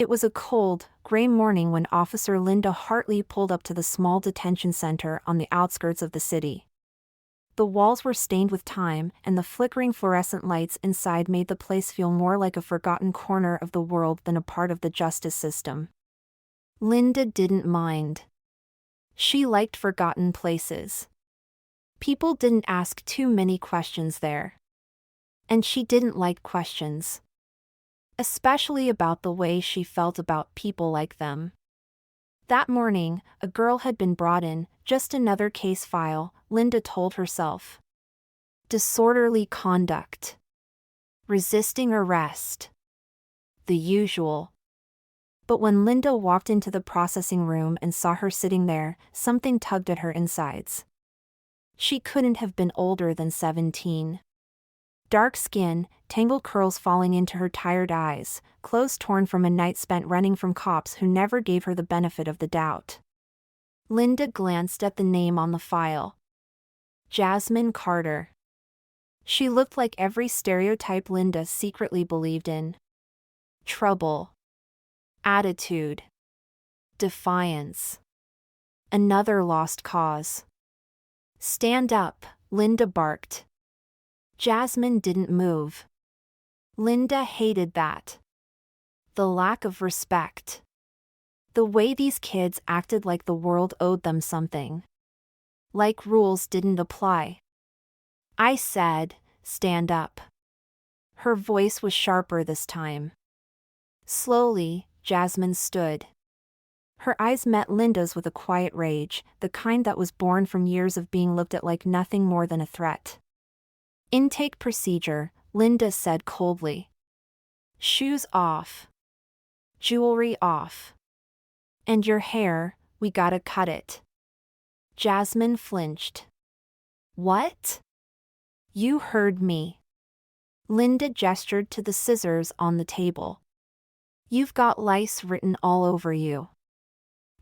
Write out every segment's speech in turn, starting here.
It was a cold, gray morning when Officer Linda Hartley pulled up to the small detention center on the outskirts of the city. The walls were stained with time, and the flickering fluorescent lights inside made the place feel more like a forgotten corner of the world than a part of the justice system. Linda didn't mind. She liked forgotten places. People didn't ask too many questions there. And she didn't like questions. Especially about the way she felt about people like them. That morning, a girl had been brought in, just another case file, Linda told herself. Disorderly conduct. Resisting arrest. The usual. But when Linda walked into the processing room and saw her sitting there, something tugged at her insides. She couldn't have been older than 17. Dark skin, tangled curls falling into her tired eyes, clothes torn from a night spent running from cops who never gave her the benefit of the doubt. Linda glanced at the name on the file. Jasmine Carter. She looked like every stereotype Linda secretly believed in. Trouble. Attitude. Defiance. Another lost cause. Stand up, Linda barked. Jasmine didn't move. Linda hated that. The lack of respect. The way these kids acted like the world owed them something. Like rules didn't apply. I said, stand up. Her voice was sharper this time. Slowly, Jasmine stood. Her eyes met Linda's with a quiet rage, the kind that was born from years of being looked at like nothing more than a threat. Intake procedure, Linda said coldly. Shoes off. Jewelry off. And your hair, we gotta cut it. Jasmine flinched. What? You heard me. Linda gestured to the scissors on the table. You've got lice written all over you.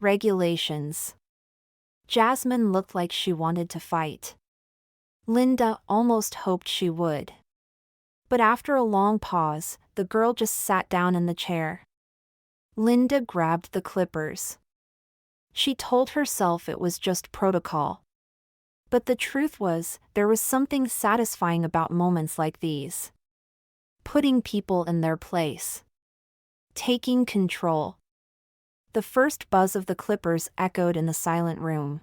Regulations. Jasmine looked like she wanted to fight. Linda almost hoped she would. But after a long pause, the girl just sat down in the chair. Linda grabbed the clippers. She told herself it was just protocol. But the truth was, there was something satisfying about moments like these. Putting people in their place. Taking control. The first buzz of the clippers echoed in the silent room.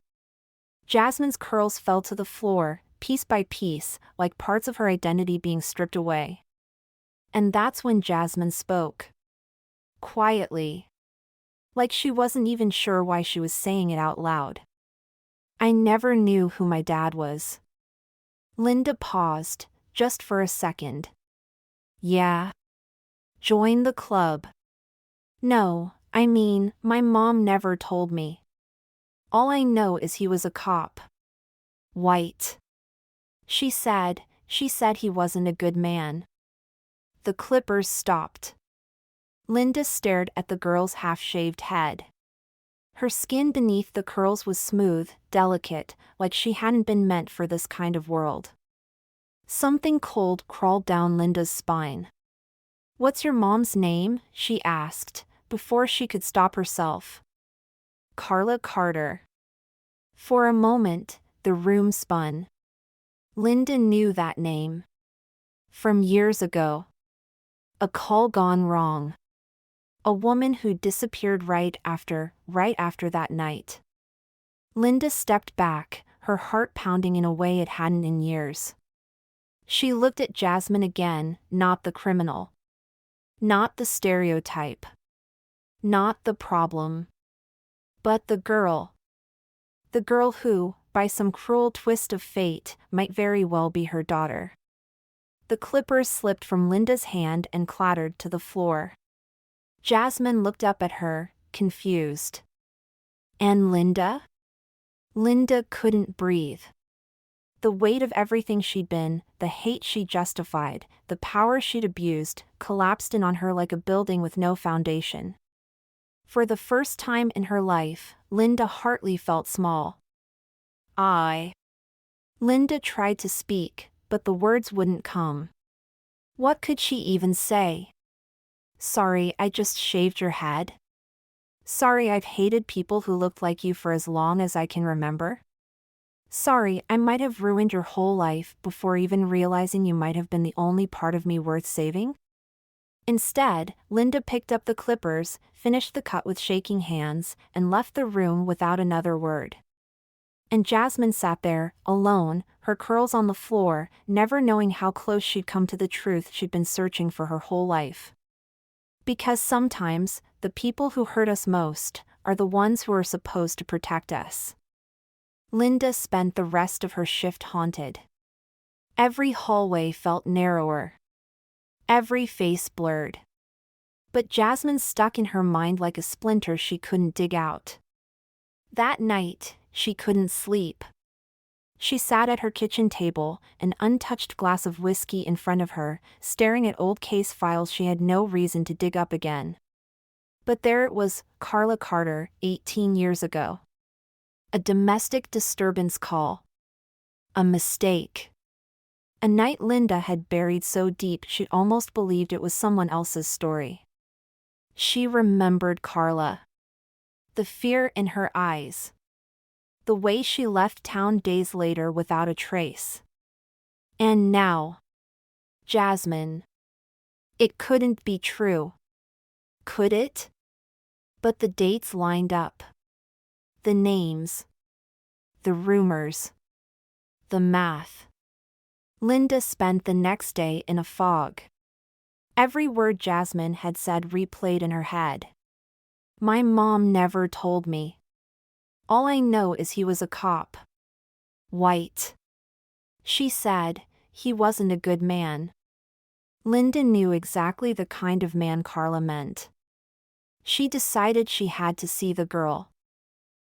Jasmine's curls fell to the floor, piece by piece, like parts of her identity being stripped away. And that's when Jasmine spoke. Quietly. Like she wasn't even sure why she was saying it out loud. I never knew who my dad was. Linda paused, just for a second. Yeah. Join the club. No, I mean, my mom never told me. All I know is he was a cop. White. She said he wasn't a good man. The clippers stopped. Linda stared at the girl's half-shaved head. Her skin beneath the curls was smooth, delicate, like she hadn't been meant for this kind of world. Something cold crawled down Linda's spine. What's your mom's name? She asked, before she could stop herself. Carla Carter. For a moment, the room spun. Linda knew that name. From years ago. A call gone wrong. A woman who disappeared right after that night. Linda stepped back, her heart pounding in a way it hadn't in years. She looked at Jasmine again, not the criminal. Not the stereotype. Not the problem. But the girl. The girl who, by some cruel twist of fate, might very well be her daughter. The clippers slipped from Linda's hand and clattered to the floor. Jasmine looked up at her, confused. And Linda? Linda couldn't breathe. The weight of everything she'd been, the hate she justified, the power she'd abused, collapsed in on her like a building with no foundation. For the first time in her life, Linda Hartley felt small. Linda tried to speak, but the words wouldn't come. What could she even say? Sorry, I just shaved your head. Sorry, I've hated people who looked like you for as long as I can remember. Sorry, I might have ruined your whole life before even realizing you might have been the only part of me worth saving. Instead, Linda picked up the clippers, finished the cut with shaking hands, and left the room without another word. And Jasmine sat there, alone, her curls on the floor, never knowing how close she'd come to the truth she'd been searching for her whole life. Because sometimes, the people who hurt us most are the ones who are supposed to protect us. Linda spent the rest of her shift haunted. Every hallway felt narrower. Every face blurred. But Jasmine stuck in her mind like a splinter she couldn't dig out. That night, she couldn't sleep. She sat at her kitchen table, an untouched glass of whiskey in front of her, staring at old case files she had no reason to dig up again. But there it was, Carla Carter, 18 years ago. A domestic disturbance call. A mistake. A night Linda had buried so deep she'd almost believed it was someone else's story. She remembered Carla. The fear in her eyes. The way she left town days later without a trace. And now. Jasmine. It couldn't be true. Could it? But the dates lined up. The names. The rumors. The math. Linda spent the next day in a fog. Every word Jasmine had said replayed in her head. My mom never told me. All I know is he was a cop. White. She said, he wasn't a good man. Linda knew exactly the kind of man Carla meant. She decided she had to see the girl.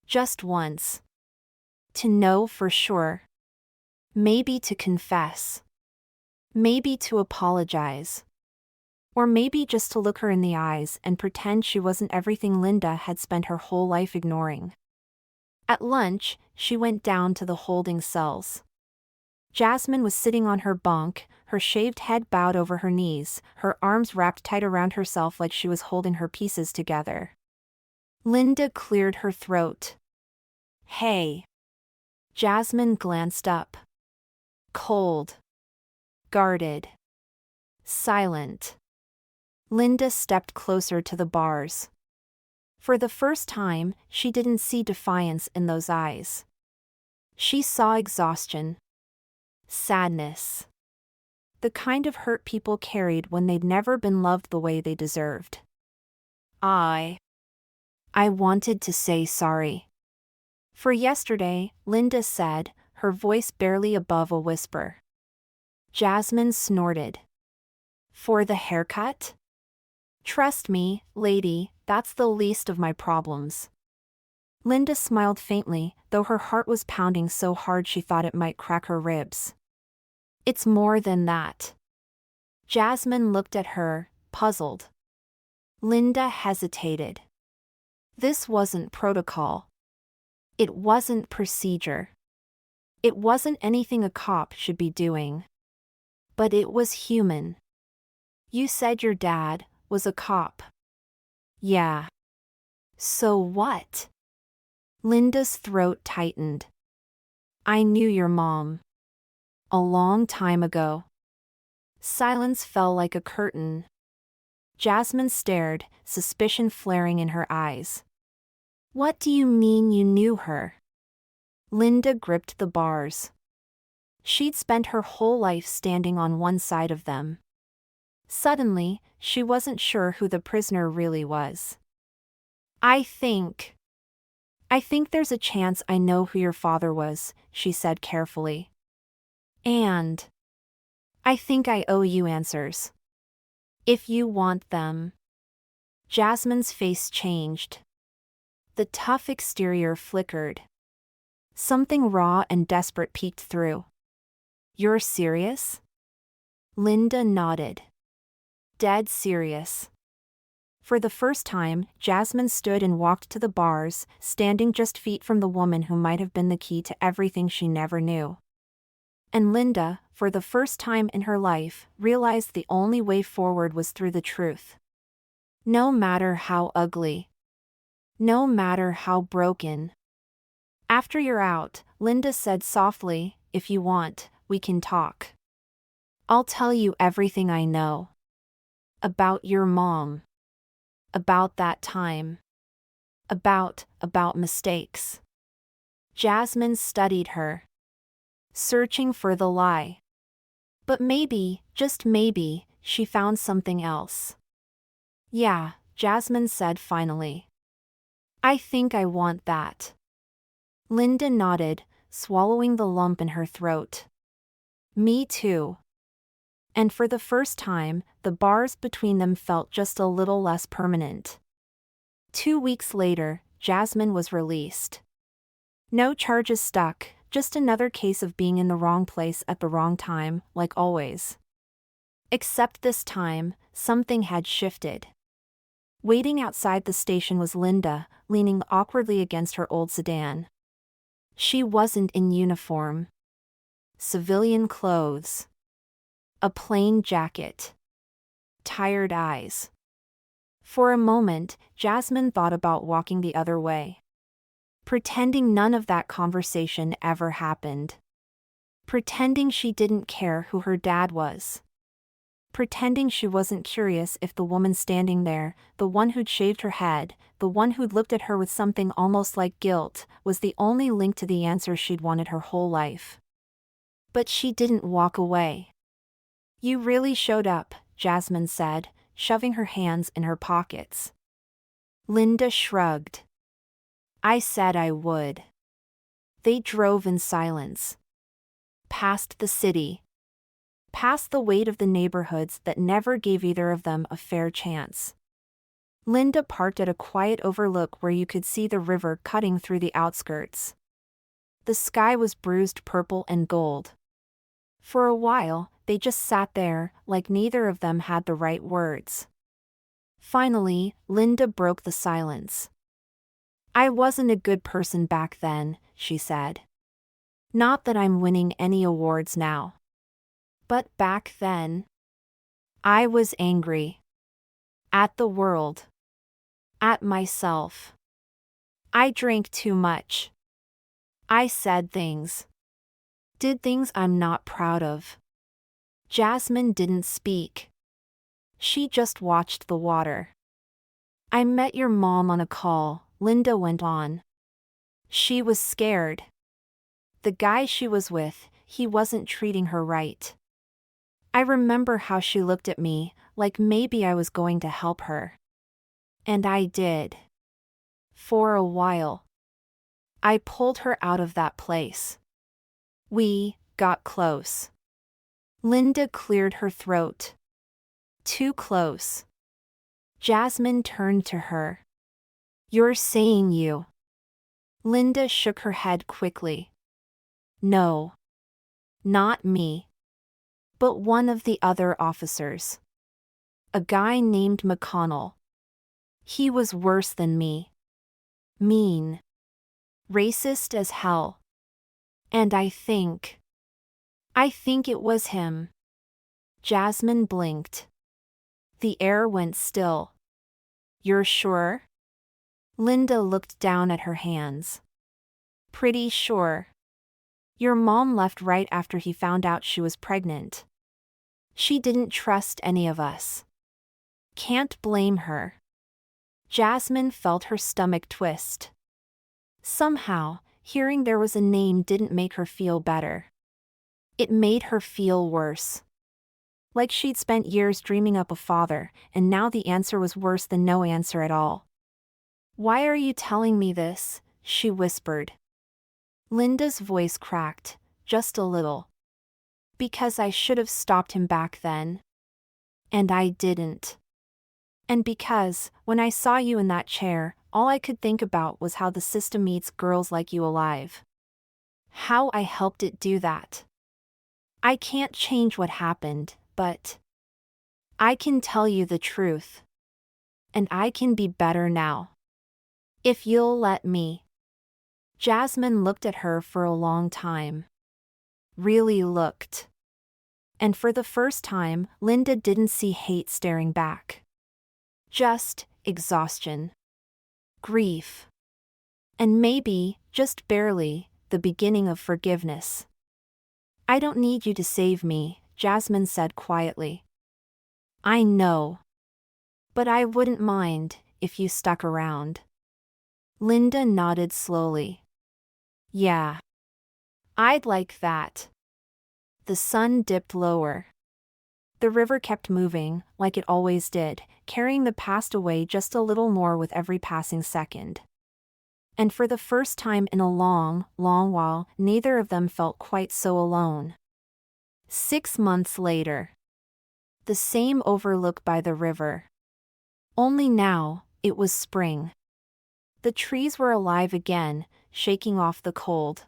Just once. To know for sure. Maybe to confess. Maybe to apologize. Or maybe just to look her in the eyes and pretend she wasn't everything Linda had spent her whole life ignoring. At lunch, she went down to the holding cells. Jasmine was sitting on her bunk, her shaved head bowed over her knees, her arms wrapped tight around herself like she was holding her pieces together. Linda cleared her throat. Hey. Jasmine glanced up. Cold. Guarded. Silent. Linda stepped closer to the bars. For the first time, she didn't see defiance in those eyes. She saw exhaustion. Sadness. The kind of hurt people carried when they'd never been loved the way they deserved. I wanted to say sorry. For yesterday, Linda said, her voice barely above a whisper. Jasmine snorted. For the haircut? Trust me, lady, that's the least of my problems. Linda smiled faintly, though her heart was pounding so hard she thought it might crack her ribs. It's more than that. Jasmine looked at her, puzzled. Linda hesitated. This wasn't protocol. It wasn't procedure. It wasn't anything a cop should be doing. But it was human. You said your dad was a cop. Yeah. So what? Linda's throat tightened. I knew your mom. A long time ago. Silence fell like a curtain. Jasmine stared, suspicion flaring in her eyes. What do you mean you knew her? Linda gripped the bars. She'd spent her whole life standing on one side of them. Suddenly, she wasn't sure who the prisoner really was. I think there's a chance I know who your father was, she said carefully. And I think I owe you answers. If you want them. Jasmine's face changed. The tough exterior flickered. Something raw and desperate peeked through. You're serious? Linda nodded. Dead serious. For the first time, Jasmine stood and walked to the bars, standing just feet from the woman who might have been the key to everything she never knew. And Linda, for the first time in her life, realized the only way forward was through the truth. No matter how ugly. No matter how broken. After you're out, Linda said softly, if you want, we can talk. I'll tell you everything I know. About your mom. About that time. About mistakes. Jasmine studied her, searching for the lie. But maybe, just maybe, she found something else. Yeah, Jasmine said finally. I think I want that. Linda nodded, swallowing the lump in her throat. Me too. And for the first time, the bars between them felt just a little less permanent. 2 weeks later, Jasmine was released. No charges stuck, just another case of being in the wrong place at the wrong time, like always. Except this time, something had shifted. Waiting outside the station was Linda, leaning awkwardly against her old sedan. She wasn't in uniform. Civilian clothes. A plain jacket. Tired eyes. For a moment, Jasmine thought about walking the other way. Pretending none of that conversation ever happened. Pretending she didn't care who her dad was. Pretending she wasn't curious if the woman standing there, the one who'd shaved her head, the one who'd looked at her with something almost like guilt, was the only link to the answer she'd wanted her whole life. But she didn't walk away. You really showed up, Jasmine said, shoving her hands in her pockets. Linda shrugged. I said I would. They drove in silence. Past the city. Past the weight of the neighborhoods that never gave either of them a fair chance. Linda parked at a quiet overlook where you could see the river cutting through the outskirts. The sky was bruised purple and gold. For a while, they just sat there, like neither of them had the right words. Finally, Linda broke the silence. I wasn't a good person back then, she said. Not that I'm winning any awards now. But back then, I was angry. At the world. At myself. I drank too much. I said things. Did things I'm not proud of. Jasmine didn't speak. She just watched the water. I met your mom on a call, Linda went on. She was scared. The guy she was with, he wasn't treating her right. I remember how she looked at me, like maybe I was going to help her. And I did. For a while. I pulled her out of that place. We got close. Linda cleared her throat. Too close. Jasmine turned to her. You're saying you. Linda shook her head quickly. No. Not me. But one of the other officers. A guy named McConnell. He was worse than me. Mean. Racist as hell. And I think it was him. Jasmine blinked. The air went still. You're sure? Linda looked down at her hands. Pretty sure. Your mom left right after he found out she was pregnant. She didn't trust any of us. Can't blame her. Jasmine felt her stomach twist. Somehow, hearing there was a name didn't make her feel better. It made her feel worse. Like she'd spent years dreaming up a father, and now the answer was worse than no answer at all. Why are you telling me this? She whispered. Linda's voice cracked, just a little. Because I should have stopped him back then. And I didn't. And because, when I saw you in that chair, all I could think about was how the system eats girls like you alive. How I helped it do that. I can't change what happened, but I can tell you the truth. And I can be better now. If you'll let me. Jasmine looked at her for a long time. Really looked. And for the first time, Linda didn't see hate staring back. Just exhaustion. Grief. And maybe, just barely, the beginning of forgiveness. I don't need you to save me, Jasmine said quietly. I know. But I wouldn't mind if you stuck around. Linda nodded slowly. Yeah. I'd like that. The sun dipped lower. The river kept moving, like it always did, carrying the past away just a little more with every passing second. And for the first time in a long, long while, neither of them felt quite so alone. 6 months later. The same overlook by the river. Only now, it was spring. The trees were alive again, shaking off the cold.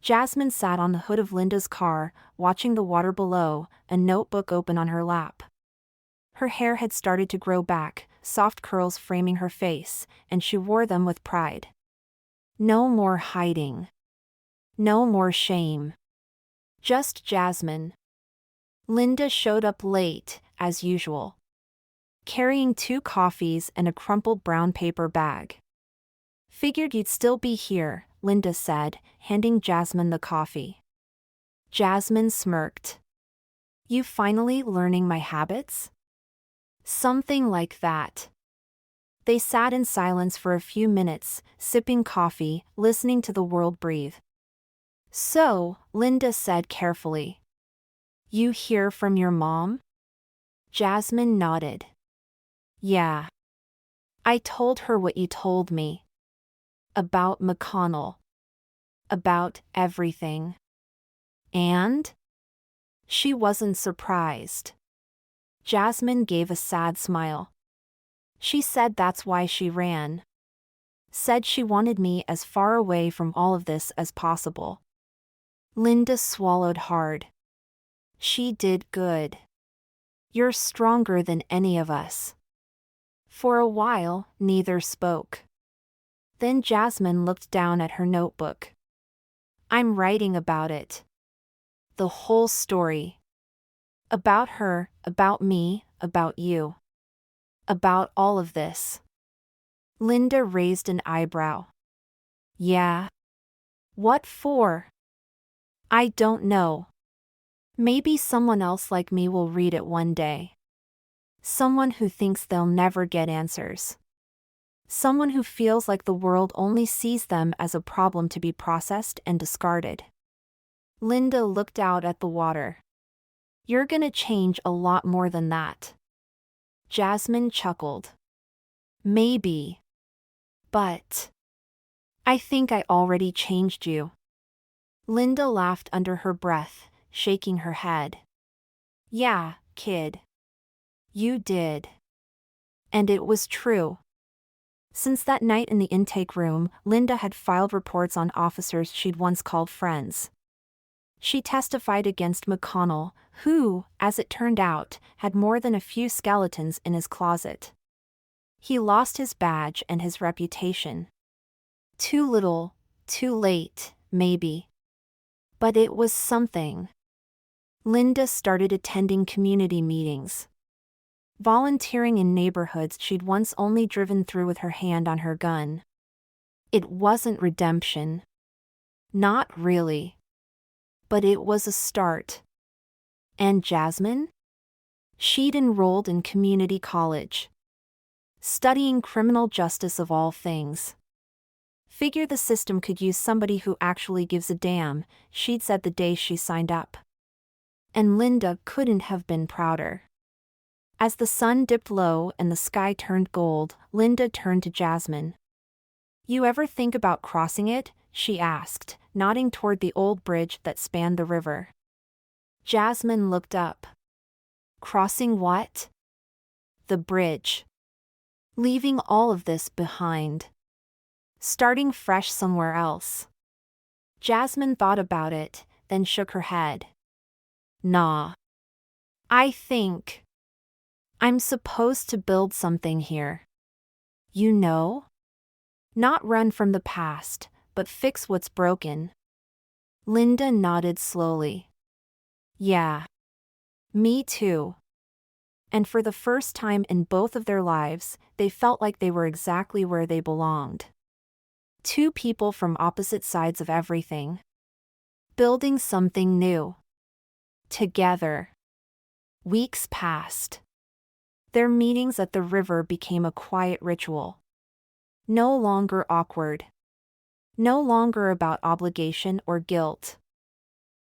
Jasmine sat on the hood of Linda's car, watching the water below, a notebook open on her lap. Her hair had started to grow back, soft curls framing her face, and she wore them with pride. No more hiding. No more shame. Just Jasmine. Linda showed up late, as usual. Carrying 2 coffees and a crumpled brown paper bag. Figured you'd still be here, Linda said, handing Jasmine the coffee. Jasmine smirked. You finally learning my habits? Something like that. They sat in silence for a few minutes, sipping coffee, listening to the world breathe. So, Linda said carefully. You hear from your mom? Jasmine nodded. Yeah. I told her what you told me. About McConnell. About everything. And? She wasn't surprised. Jasmine gave a sad smile. She said that's why she ran. Said she wanted me as far away from all of this as possible. Linda swallowed hard. She did good. You're stronger than any of us. For a while, neither spoke. Then Jasmine looked down at her notebook. I'm writing about it. The whole story. About her, about me, about you. About all of this. Linda raised an eyebrow. Yeah. What for? I don't know. Maybe someone else like me will read it one day. Someone who thinks they'll never get answers. Someone who feels like the world only sees them as a problem to be processed and discarded. Linda looked out at the water. You're gonna change a lot more than that. Jasmine chuckled. Maybe. But I think I already changed you. Linda laughed under her breath, shaking her head. Yeah, kid. You did. And it was true. Since that night in the intake room, Linda had filed reports on officers she'd once called friends. She testified against McConnell, who, as it turned out, had more than a few skeletons in his closet. He lost his badge and his reputation. Too little, too late, maybe. But it was something. Linda started attending community meetings. Volunteering in neighborhoods she'd once only driven through with her hand on her gun. It wasn't redemption. Not really. But it was a start. And Jasmine? She'd enrolled in community college. Studying criminal justice of all things. Figure the system could use somebody who actually gives a damn, she'd said the day she signed up. And Linda couldn't have been prouder. As the sun dipped low and the sky turned gold, Linda turned to Jasmine. You ever think about crossing it? She asked, nodding toward the old bridge that spanned the river. Jasmine looked up. Crossing what? The bridge. Leaving all of this behind. Starting fresh somewhere else. Jasmine thought about it, then shook her head. Nah. I think I'm supposed to build something here. You know? Not run from the past, but fix what's broken. Linda nodded slowly. Yeah. Me too. And for the first time in both of their lives, they felt like they were exactly where they belonged. Two people from opposite sides of everything. Building something new. Together. Weeks passed. Their meetings at the river became a quiet ritual. No longer awkward. No longer about obligation or guilt.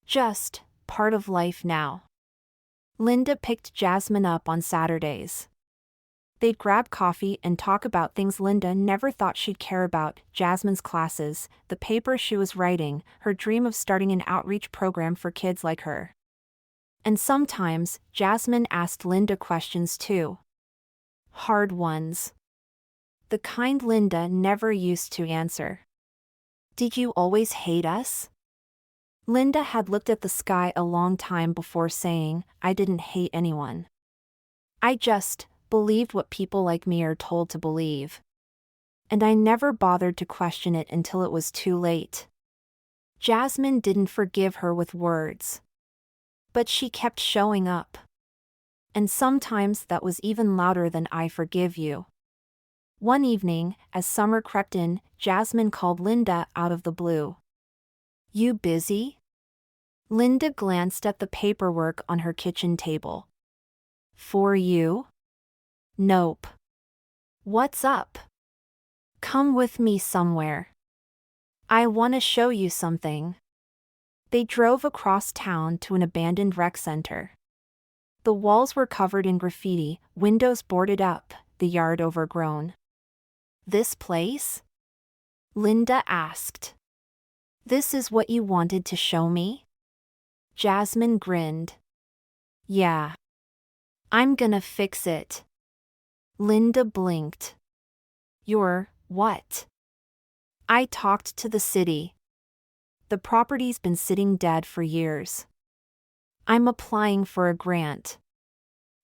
Just part of life now. Linda picked Jasmine up on Saturdays. They'd grab coffee and talk about things Linda never thought she'd care about: Jasmine's classes, the paper she was writing, her dream of starting an outreach program for kids like her. And sometimes, Jasmine asked Linda questions too. Hard ones. The kind Linda never used to answer. Did you always hate us? Linda had looked at the sky a long time before saying, I didn't hate anyone. I just believed what people like me are told to believe. And I never bothered to question it until it was too late. Jasmine didn't forgive her with words. But she kept showing up. And sometimes that was even louder than I forgive you. One evening, as summer crept in, Jasmine called Linda out of the blue. You busy? Linda glanced at the paperwork on her kitchen table. For you? Nope. What's up? Come with me somewhere. I want to show you something. They drove across town to an abandoned rec center. The walls were covered in graffiti, windows boarded up, the yard overgrown. This place? Linda asked. This is what you wanted to show me? Jasmine grinned. Yeah. I'm gonna fix it. Linda blinked. You're what? I talked to the city. The property's been sitting dead for years. I'm applying for a grant.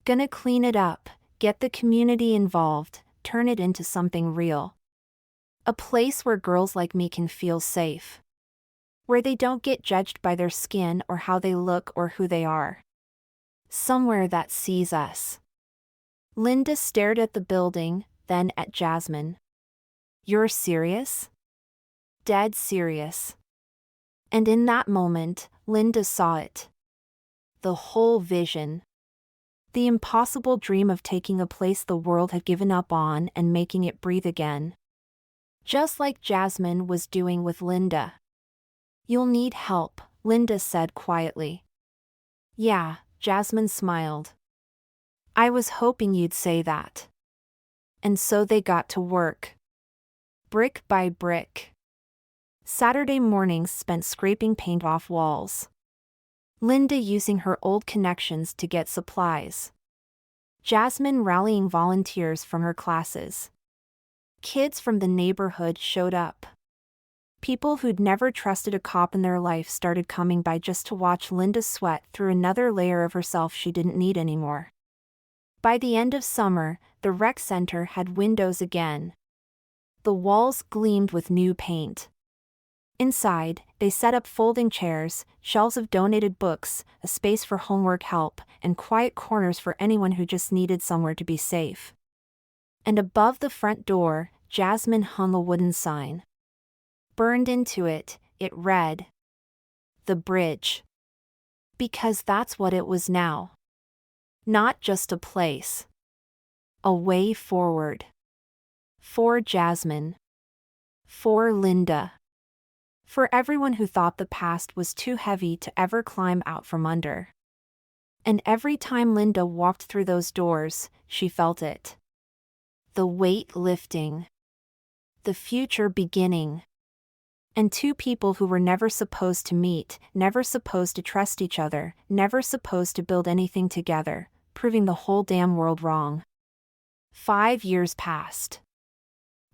Gonna clean it up, get the community involved, turn it into something real. A place where girls like me can feel safe. Where they don't get judged by their skin or how they look or who they are. Somewhere that sees us. Linda stared at the building, then at Jasmine. You're serious? Dead serious. And in that moment, Linda saw it. The whole vision. The impossible dream of taking a place the world had given up on and making it breathe again. Just like Jasmine was doing with Linda. You'll need help, Linda said quietly. Yeah, Jasmine smiled. I was hoping you'd say that. And so they got to work. Brick by brick. Saturday mornings spent scraping paint off walls. Linda using her old connections to get supplies. Jasmine rallying volunteers from her classes. Kids from the neighborhood showed up. People who'd never trusted a cop in their life started coming by just to watch Linda sweat through another layer of herself she didn't need anymore. By the end of summer, the rec center had windows again. The walls gleamed with new paint. Inside, they set up folding chairs, shelves of donated books, a space for homework help, and quiet corners for anyone who just needed somewhere to be safe. And above the front door, Jasmine hung a wooden sign. Burned into it, it read, The Bridge. Because that's what it was now. Not just a place. A way forward. For Jasmine. For Linda. For everyone who thought the past was too heavy to ever climb out from under. And every time Linda walked through those doors, she felt it. The weight lifting. The future beginning. And two people who were never supposed to meet, never supposed to trust each other, never supposed to build anything together, proving the whole damn world wrong. 5 years passed.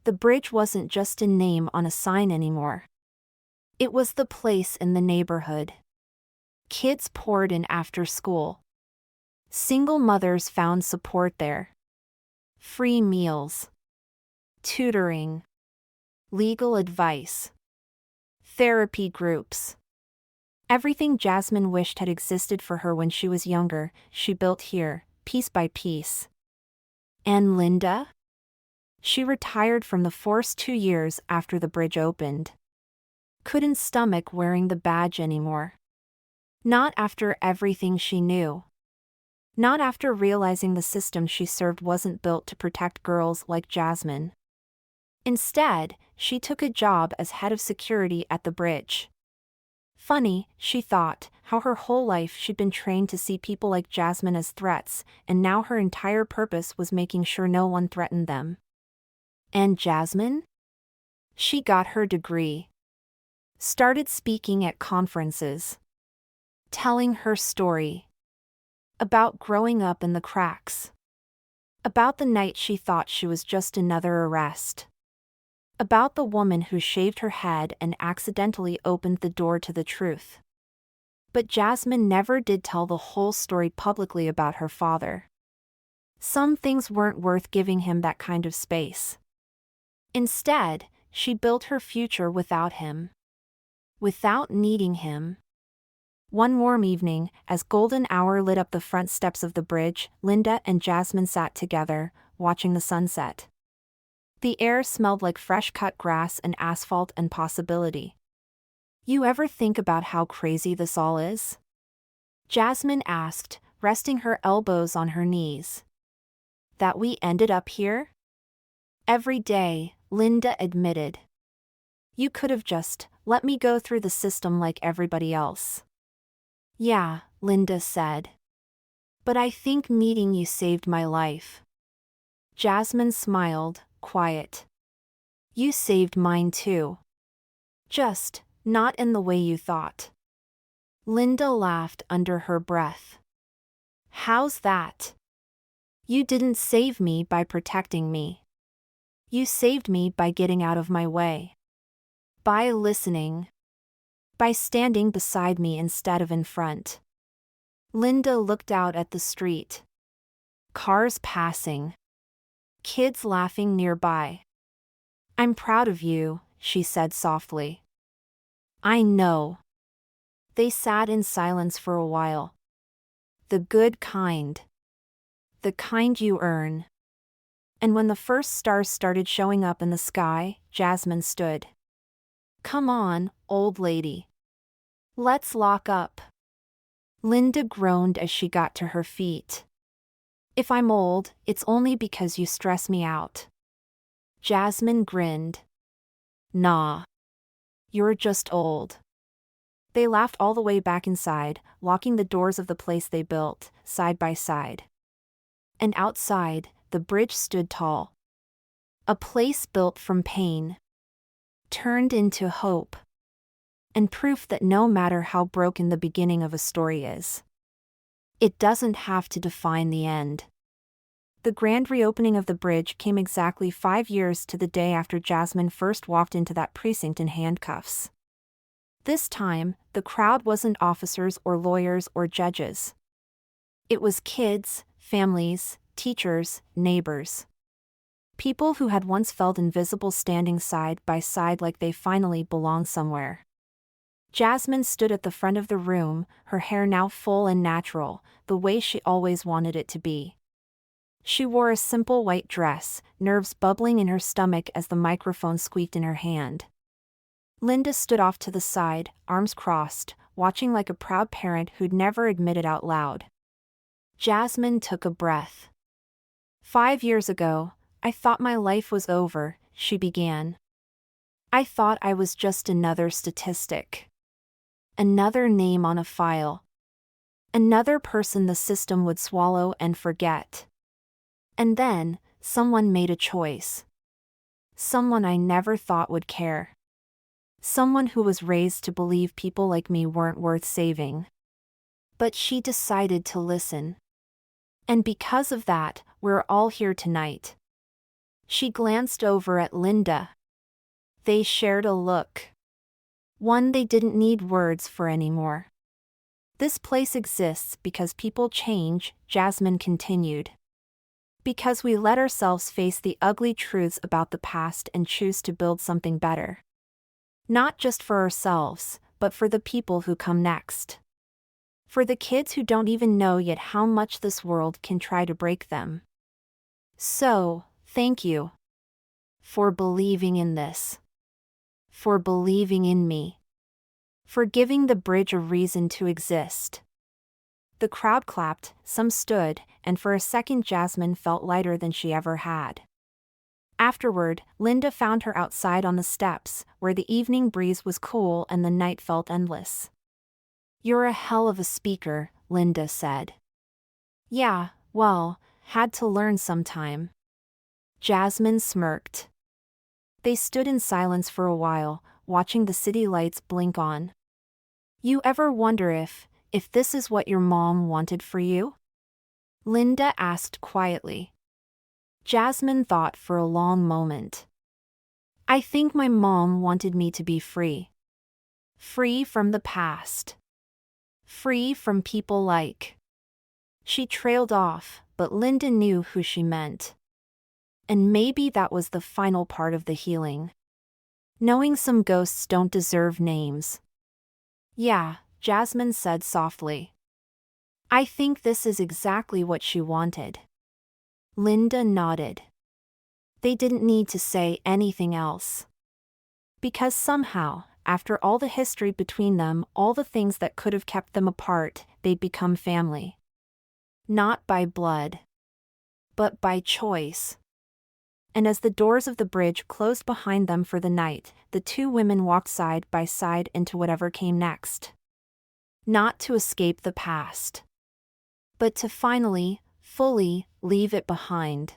The bridge wasn't just a name on a sign anymore. It was the place in the neighborhood. Kids poured in after school. Single mothers found support there. Free meals. Tutoring. Legal advice. Therapy groups. Everything Jasmine wished had existed for her when she was younger, she built here, piece by piece. And Linda? She retired from the force 2 years after the bridge opened. Couldn't stomach wearing the badge anymore. Not after everything she knew. Not after realizing the system she served wasn't built to protect girls like Jasmine. Instead, she took a job as head of security at the bridge. Funny, she thought, how her whole life she'd been trained to see people like Jasmine as threats, and now her entire purpose was making sure no one threatened them. And Jasmine? She got her degree. Started speaking at conferences. Telling her story. About growing up in the cracks. About the night she thought she was just another arrest. About the woman who shaved her head and accidentally opened the door to the truth. But Jasmine never did tell the whole story publicly about her father. Some things weren't worth giving him that kind of space. Instead, she built her future without him. Without needing him. One warm evening, as golden hour lit up the front steps of the bridge, Linda and Jasmine sat together, watching the sunset. The air smelled like fresh-cut grass and asphalt and possibility. You ever think about how crazy this all is? Jasmine asked, resting her elbows on her knees. That we ended up here? Every day, Linda admitted. You could have just let me go through the system like everybody else. Yeah, Linda said. But I think meeting you saved my life. Jasmine smiled, quiet. You saved mine too. Just, not in the way you thought. Linda laughed under her breath. How's that? You didn't save me by protecting me. You saved me by getting out of my way. By listening. By standing beside me instead of in front. Linda looked out at the street. Cars passing. Kids laughing nearby. I'm proud of you, she said softly. I know. They sat in silence for a while. The good kind. The kind you earn. And when the first stars started showing up in the sky, Jasmine stood. Come on, old lady. Let's lock up. Linda groaned as she got to her feet. If I'm old, it's only because you stress me out. Jasmine grinned. Nah. You're just old. They laughed all the way back inside, locking the doors of the place they built, side by side. And outside, the bridge stood tall. A place built from pain. Turned into hope. And proof that no matter how broken the beginning of a story is, it doesn't have to define the end. The grand reopening of the bridge came exactly 5 years to the day after Jasmine first walked into that precinct in handcuffs. This time, the crowd wasn't officers or lawyers or judges. It was kids, families, teachers, neighbors. People who had once felt invisible standing side by side like they finally belonged somewhere. Jasmine stood at the front of the room, her hair now full and natural, the way she always wanted it to be. She wore a simple white dress, nerves bubbling in her stomach as the microphone squeaked in her hand. Linda stood off to the side, arms crossed, watching like a proud parent who'd never admitted out loud. Jasmine took a breath. 5 years ago, I thought my life was over, she began. I thought I was just another statistic. Another name on a file. Another person the system would swallow and forget. And then, someone made a choice. Someone I never thought would care. Someone who was raised to believe people like me weren't worth saving. But she decided to listen. And because of that, we're all here tonight. She glanced over at Linda. They shared a look. One they didn't need words for anymore. This place exists because people change, Jasmine continued. Because we let ourselves face the ugly truths about the past and choose to build something better. Not just for ourselves, but for the people who come next. For the kids who don't even know yet how much this world can try to break them. So, thank you. For believing in this. For believing in me. For giving the bridge a reason to exist. The crowd clapped, some stood, and for a second Jasmine felt lighter than she ever had. Afterward, Linda found her outside on the steps, where the evening breeze was cool and the night felt endless. "You're a hell of a speaker," Linda said. "Yeah, well, had to learn sometime." Jasmine smirked. They stood in silence for a while, watching the city lights blink on. "You ever wonder if this is what your mom wanted for you?" Linda asked quietly. Jasmine thought for a long moment. "I think my mom wanted me to be free. Free from the past. Free from people like." She trailed off, but Linda knew who she meant. And maybe that was the final part of the healing. Knowing some ghosts don't deserve names. "Yeah," Jasmine said softly. "I think this is exactly what she wanted." Linda nodded. They didn't need to say anything else. Because somehow, after all the history between them, all the things that could have kept them apart, they'd become family. Not by blood, but by choice. And as the doors of the bridge closed behind them for the night, the two women walked side by side into whatever came next. Not to escape the past, but to finally, fully, leave it behind.